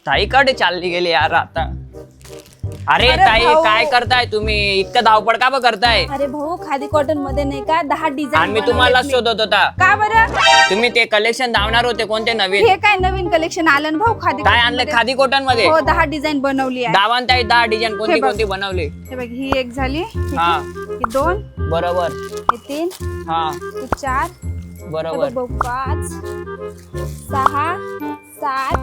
ताईकडे चालली गेली यार आता। अरे अरे ताई भाऊ. काय करताय तुम्ही, इतकं धावपळ का करताय? अरे भाऊ खादी कॉटन मध्ये नाही का 10 डिझाईन आणि मी तुम्हाला शोधत होता, का बरं? तुम्ही ते कलेक्शन धावणार होते कोणते नवीन? हे काय नवीन कलेक्शन आलं ना भाऊ खादी काय cotton आणले मध्ये? खादी कॉटन मध्ये? हो 10 डिझाईन बनवली आहे। दावान ताई 10 डिझाईन कोणती हे बघ. कोणती बनवली? हे बघ ही एक झाली, ठीक हा. आहे? ही 2, बरोबर। हे 3, हा हे 4, बरोबर। 5, 6, 7,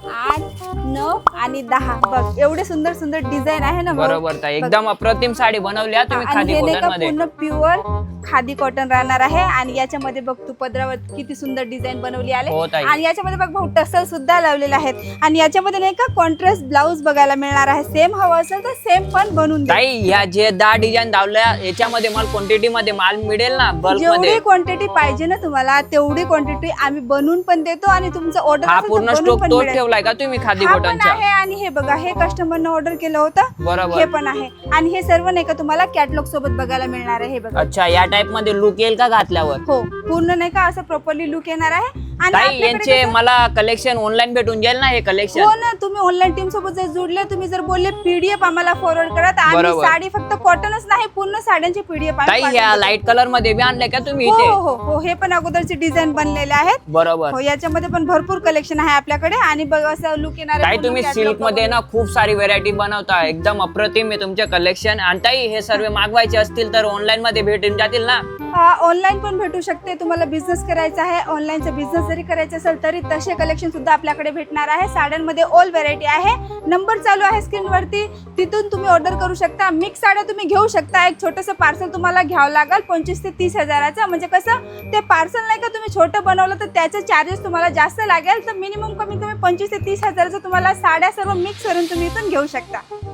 8, 9 आणि 10। बघ एवढे सुंदर सुंदर डिझाईन आहे ना भाऊ? बरोबर ताई, बघ. एकदम अप्रतिम साडी बनवली हा तुम्ही आणि खादी हे नाही कॉटन का मध्ये। पूर्ण प्युअर खादी कॉटन राहणार आहे। आणि याच्यामध्ये बघ तू पदरावर किती सुंदर डिझाईन बनवली आले। हो ताई। आणि याच्यामध्ये बघ भाऊ टसल सुद्धा लावलेले आहेत। आणि याच्यामध्ये नाही का कॉन्ट्रास्ट ब्लाउज बघायला मिळणार आहे। सेम हवं असेल तर सेम पण बनवून दे। ताई ह्या जे 10 डिझाईन धावल्या याच्यामध्ये मला क्वांटिटी मध्ये माल मिळेल ना, बल्क जेवढी मध्ये? क्वांटिटी पाहिजे ना तुम्हाला तेवढी क्वांटिटी आम्ही बनवून पण देतो आणि तुमचं ऑर्डर हा पूर्ण स्टॉक तोच ठेवलाय का तुम्ही खादी हा पण कॉटनचा? आहे। आणि हे बघा हे कस्टमरनं ऑर्डर केलं होतं, बरोबर। हे पण आहे। आणि हे सर्व नाही का तुम्हाला कॅटलॉग सोबत बघायला मिळणार आहे। हे बघा अच्छा, या टाइप मध्ये लुक येईल का घातल्यावर? हो पूर्ण नाही का असं प्रॉपरली लुक येणार आहे। आणि ताई आपल्याकडे यांचे कसं- मला कलेक्शन ऑनलाईन भेटून जाईल ना हे कलेक्शन? हो ना, तुम्ही ऑनलाईन टीम सोबत जर जुडले, तुम्ही जर बोलले पीडीएफ आम्हाला फॉरवर्ड करा तर आम्ही बरोबर. साडी फक्त कॉटनच नाही पूर्ण साड्यांची पीडीएफ ताई ह्या लाईट कलर मध्ये बी आणले का तुम्ही हो इथे? हो हो हो हे पण अगोदरचे डिझाईन बनलेले आहेत। बरोबर। हो याच्यामध्ये पण भरपूर कलेक्शन आहे आपल्याकडे। आणि बघ असं लुक येणार आहे ताई पूर्ण तुम्ही catalog सिल्क मध्ये ना खूप सारी व्हेरायटी बनवता, एकदम अप्रतिम आहे तुमचे कलेक्शन। आणि ताई हे सर्व मागवायचे असतील तर ऑनलाईन मध्ये भेटून जातील ना? ऑनलाईन पण भेटू शकते। तुम्हाला बिझनेस करायचा आहे, ऑनलाईनचा बिझनेस जरी करायचा असेल तरी तसे कलेक्शन सुद्धा आपल्याकडे भेटणार आहे। साड्यांमध्ये ऑल व्हेरायटी आहे। नंबर चालू आहे स्क्रीनवरती, तिथून तुम्ही ऑर्डर करू शकता। मिक्स साड्या तुम्ही घेऊ शकता। एक छोटंसं पार्सल तुम्हाला घ्यावं लागेल 25 ते 30 हजाराचं। म्हणजे कसं ते पार्सल नाही का तुम्ही छोटं बनवलं तर त्याचे चार्जेस तुम्हाला जास्त लागेल। तर मिनिमम कमीत कमी 25 ते 30 हजाराचं तुम्हाला साड्या सर्व मिक्स करून तुम्ही इथून घेऊ शकता।